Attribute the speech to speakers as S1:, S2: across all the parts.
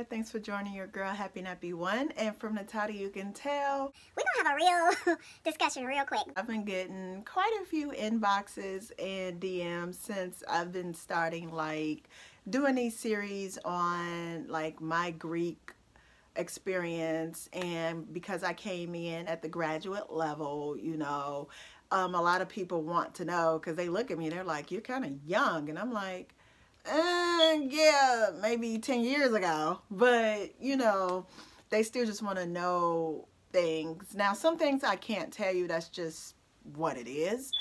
S1: Thanks for joining your girl HappyNappy1. And from the title you can tell,
S2: we're gonna have a real discussion real quick.
S1: I've been getting quite a few inboxes and DMs since I've been starting doing these series on my Greek experience, and because I came in at the graduate level, you know, a lot of people want to know because they look at me, they're like, you're kind of young, and I'm like, yeah, maybe 10 years ago, but you know, they still just want to know things. Now, some things I can't tell you, that's just what it is.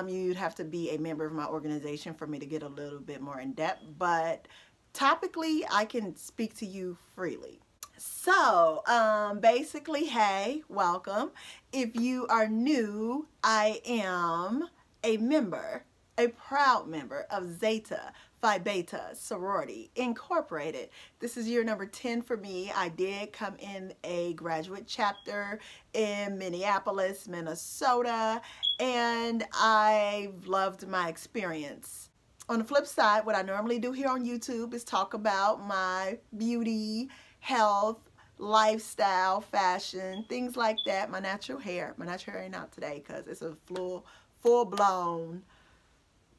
S1: You'd have to be a member of my organization for me to get a little bit more in depth, but topically I can speak to you freely. So basically, hey, welcome. If you are new, I am a member, a proud member of Zeta Phi Beta Sorority Incorporated. This is year number 10 for me. I did come in a graduate chapter in Minneapolis, Minnesota, and I've loved my experience. On the flip side, what I normally do here on YouTube is talk about my beauty, health, lifestyle, fashion, things like that. My natural hair. My natural hair ain't out today because it's a full-blown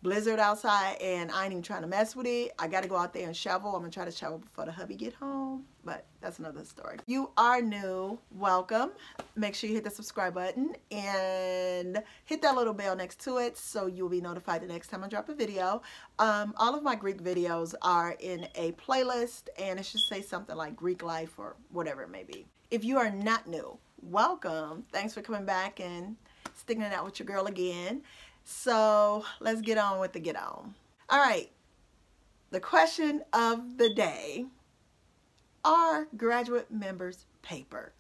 S1: blizzard outside, and I ain't even trying to mess with it. I got to go out there and shovel. I'm going to try to shovel before the hubby get home, but that's another story. If you are new, welcome. Make sure you hit the subscribe button and hit that little bell next to it so you'll be notified the next time I drop a video. All of my Greek videos are in a playlist, and it should say something like Greek life or whatever it may be. If you are not new, welcome. Thanks for coming back and sticking it out with your girl again. So let's get on with the get on. All right, the question of the day: are graduate members paper?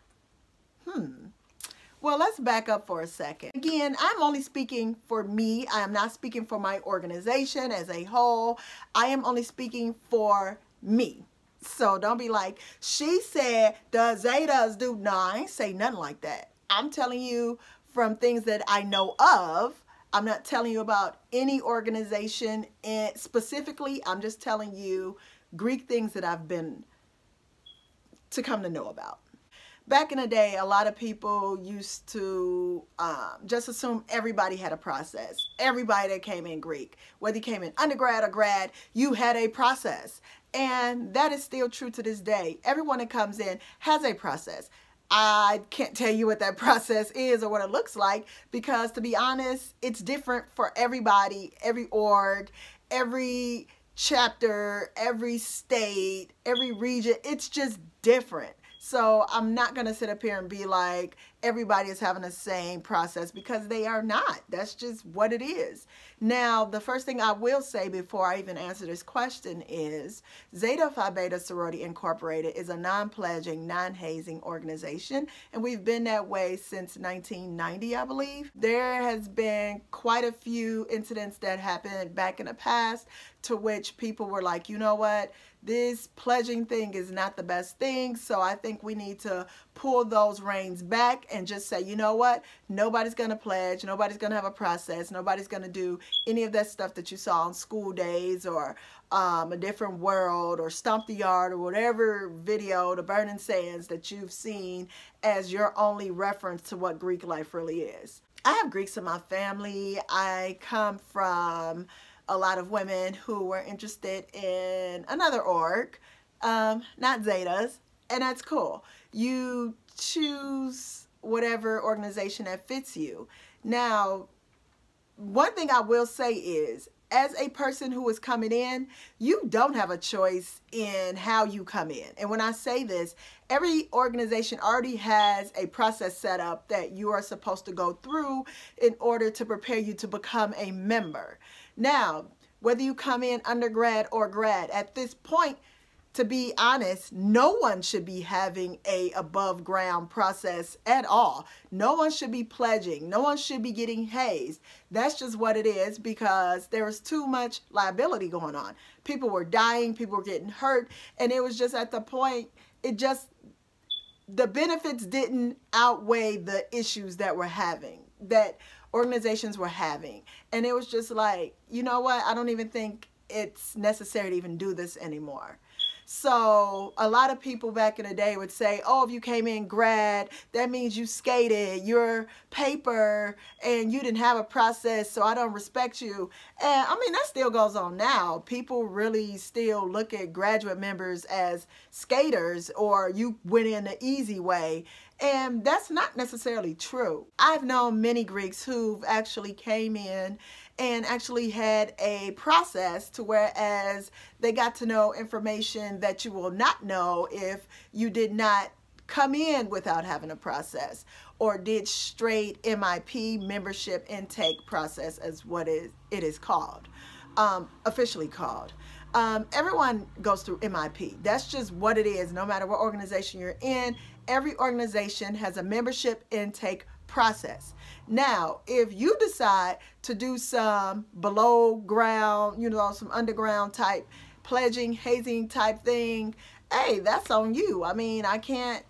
S1: Well, let's back up for a second. Again, I'm only speaking for me. I am not speaking for my organization as a whole. I am only speaking for me. So don't be like, she said the Zetas do. No, I ain't say nothing like that. I'm telling you from things that I know of. I'm not telling you about any organization specifically. I'm just telling you Greek things that I've been to come to know about. Back in the day, a lot of people used to just assume everybody had a process. Everybody that came in Greek, whether you came in undergrad or grad, you had a process. And that is still true to this day. Everyone that comes in has a process. I can't tell you what that process is or what it looks like because, to be honest, it's different for everybody, every org, every chapter, every state, every region. It's just different. So I'm not going to sit up here and be like everybody is having the same process because they are not. That's just what it is. Now, the first thing I will say before I even answer this question is Zeta Phi Beta Sorority Incorporated is a non-pledging, non-hazing organization, and we've been that way since 1990, I believe. There has been quite a few incidents that happened back in the past to which people were like, you know what? This pledging thing is not the best thing, so I think we need to pull those reins back and just say, you know what? Nobody's going to pledge. Nobody's going to have a process. Nobody's going to do any of that stuff that you saw on School Days or A Different World or Stomp the Yard or whatever video, the Burning Sands, that you've seen as your only reference to what Greek life really is. I have Greeks in my family. I come from a lot of women who were interested in another org, not Zetas, and that's cool. You choose whatever organization that fits you. Now, one thing I will say is, as a person who is coming in, you don't have a choice in how you come in. And when I say this, every organization already has a process set up that you are supposed to go through in order to prepare you to become a member. Now, whether you come in undergrad or grad, at this point, to be honest, no one should be having a above ground process at all. No one should be pledging. No one should be getting hazed. That's just what it is because there was too much liability going on. People were dying, people were getting hurt, and it was just at the point, the benefits didn't outweigh the issues that organizations were having. And it was just like, you know what? I don't even think it's necessary to even do this anymore. So a lot of people back in the day would say, oh, if you came in grad, that means you skated, you're paper, and you didn't have a process, so I don't respect you. And I mean, that still goes on now. People really still look at graduate members as skaters, or you went in the easy way. And that's not necessarily true. I've known many Greeks who've actually came in and actually had a process to whereas they got to know information that you will not know if you did not come in without having a process, or did straight MIP, membership intake process, as what it is called, officially called. Everyone goes through MIP. That's just what it is. No matter what organization you're in, every organization has a membership intake process. Now, if you decide to do some below ground, you know, some underground type pledging, hazing type thing, hey, that's on you. I mean, I can't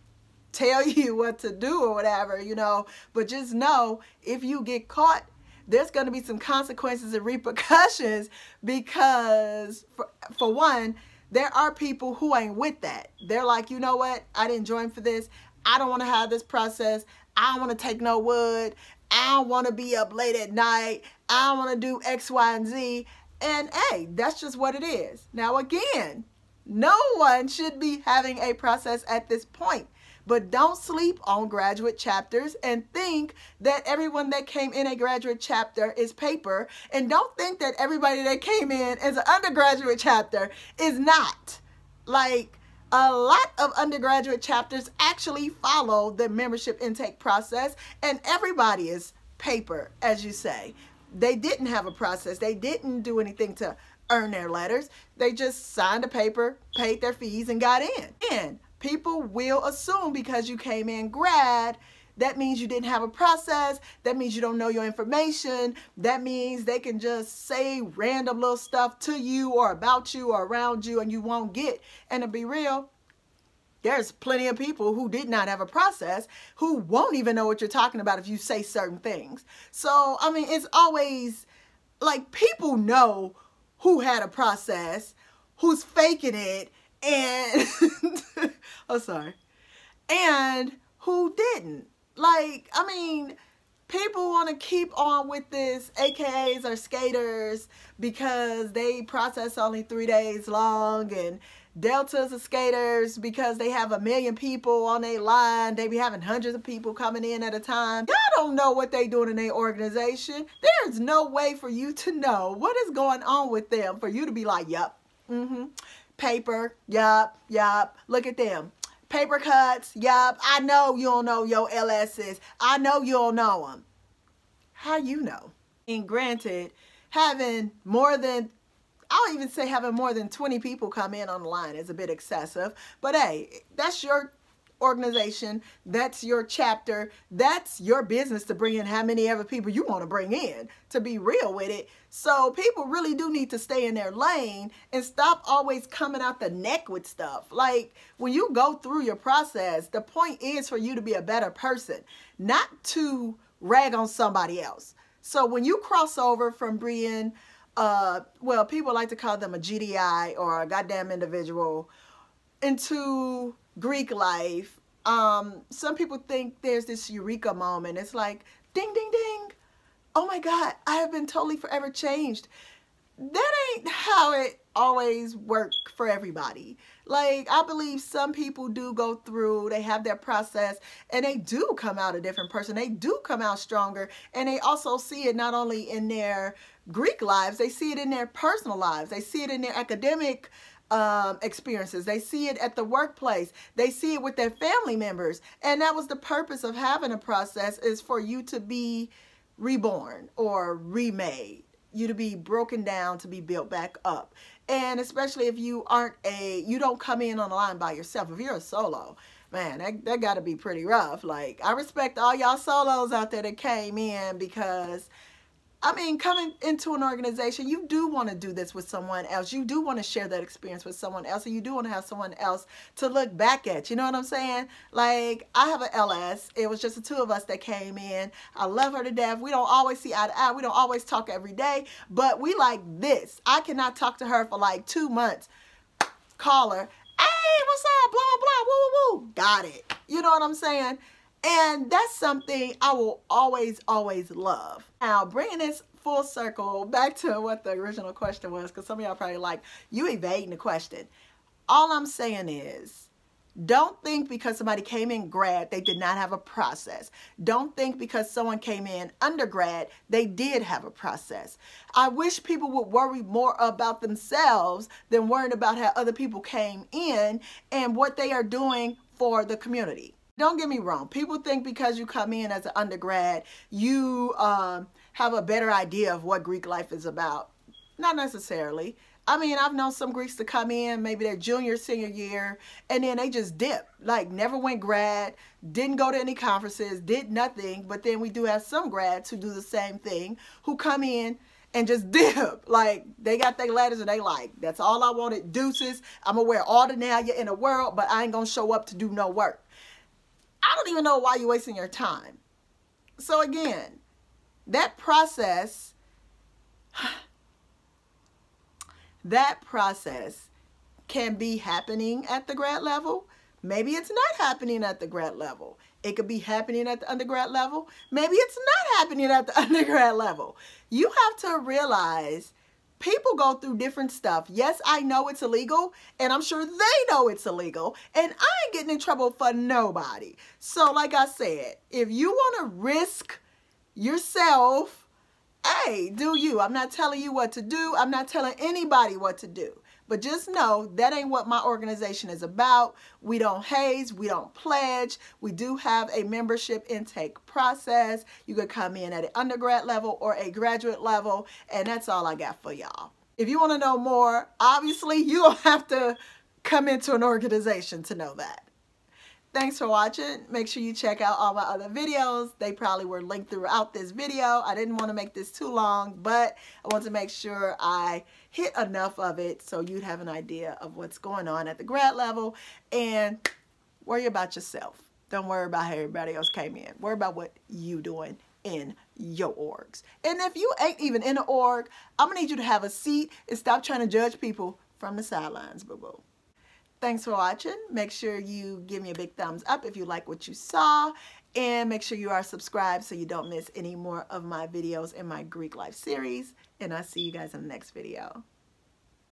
S1: tell you what to do or whatever, you know, but just know if you get caught, there's going to be some consequences and repercussions, because for one, there are people who ain't with that. They're like, you know what, I didn't join for this. I don't want to have this process. I don't want to take no wood. I don't want to be up late at night. I don't want to do X, Y, and Z. And hey, that's just what it is. Now again, no one should be having a process at this point. But don't sleep on graduate chapters and think that everyone that came in a graduate chapter is paper. And don't think that everybody that came in as an undergraduate chapter is not. Like, a lot of undergraduate chapters actually follow the membership intake process, and everybody is paper, as you say. They didn't have a process. They didn't do anything to earn their letters. They just signed a paper, paid their fees, and got in. And people will assume because you came in grad, that means you didn't have a process. That means you don't know your information. That means they can just say random little stuff to you or about you or around you and you won't get. And to be real, there's plenty of people who did not have a process who won't even know what you're talking about if you say certain things. So, I mean, it's always like people know who had a process, who's faking it, and oh, sorry, and who didn't. Like, I mean, people want to keep on with this AKAs or skaters because they process only 3 days long, and Deltas are skaters because they have 1 million people on their line. They be having hundreds of people coming in at a time. Y'all don't know what they doing in their organization. There's no way for you to know what is going on with them for you to be like, yup, paper, yup, look at them. Paper cuts, yup, I know you don't know your LSs. I know you don't know them. How you know? And granted, having more than, I'll even say having more than 20 people come in on the line is a bit excessive. But hey, that's your organization. That's your chapter. That's your business to bring in how many other people you want to bring in, to be real with it. So people really do need to stay in their lane and stop always coming out the neck with stuff. Like, when you go through your process, the point is for you to be a better person, not to rag on somebody else. So when you cross over from being, well, people like to call them a GDI or a goddamn individual, into Greek life, some people think there's this eureka moment. It's like, ding, ding, ding. Oh my God, I have been totally forever changed. That ain't how it always works for everybody. Like, I believe some people do go through, they have their process, and they do come out a different person. They do come out stronger, and they also see it not only in their Greek lives, they see it in their personal lives. They see it in their academic experiences. They see it at the workplace. They see it with their family members. And that was the purpose of having a process, is for you to be reborn or remade, you to be broken down, to be built back up. And especially if you aren't you don't come in on the line by yourself. If you're a solo, man, that got to be pretty rough. Like, I respect all y'all solos out there that came in, because I mean, coming into an organization, you do want to do this with someone else. You do want to share that experience with someone else, and you do want to have someone else to look back at. You know what I'm saying? Like, I have an LS. It was just the two of us that came in. I love her to death. We don't always see eye to eye. We don't always talk every day, but we like this. I cannot talk to her for like 2 months. Call her. hey, what's up, blah, blah, woo, woo, woo. Got it. You know what I'm saying? And that's something I will always, always love. Now, bringing this full circle back to what the original question was, because some of y'all probably like, you evading the question. All I'm saying is, don't think because somebody came in grad, they did not have a process. Don't think because someone came in undergrad, they did have a process. I wish people would worry more about themselves than worrying about how other people came in and what they are doing for the community. Don't get me wrong. People think because you come in as an undergrad, you have a better idea of what Greek life is about. Not necessarily. I mean, I've known some Greeks to come in, maybe their junior, senior year, and then they just dip. Like, never went grad, didn't go to any conferences, did nothing. But then we do have some grads who do the same thing, who come in and just dip. Like, they got their letters and they like, that's all I wanted, deuces. I'm going to wear all the Natalia in the world, but I ain't going to show up to do no work. I don't even know why you're wasting your time. So again, that process can be happening at the grad level. Maybe it's not happening at the grad level. It could be happening at the undergrad level. Maybe it's not happening at the undergrad level. You have to realize people go through different stuff. Yes, I know it's illegal, and I'm sure they know it's illegal, and I ain't getting in trouble for nobody. So like I said, if you want to risk yourself, hey, do you. I'm not telling you what to do. I'm not telling anybody what to do. But just know that ain't what my organization is about. We don't haze. We don't pledge. We do have a membership intake process. You could come in at an undergrad level or a graduate level, and that's all I got for y'all. If you want to know more, obviously, you're going to have to come into an organization to know that. Thanks for watching. Make sure you check out all my other videos. They probably were linked throughout this video. I didn't want to make this too long, but I want to make sure I hit enough of it so you'd have an idea of what's going on at the grad level, and worry about yourself. Don't worry about how everybody else came in. Worry about what you doing in your orgs. And if you ain't even in an org, I'm going to need you to have a seat and stop trying to judge people from the sidelines, boo-boo. Thanks for watching. Make sure you give me a big thumbs up if you like what you saw, and make sure you are subscribed so you don't miss any more of my videos in my Greek life series, and I'll see you guys in the next video.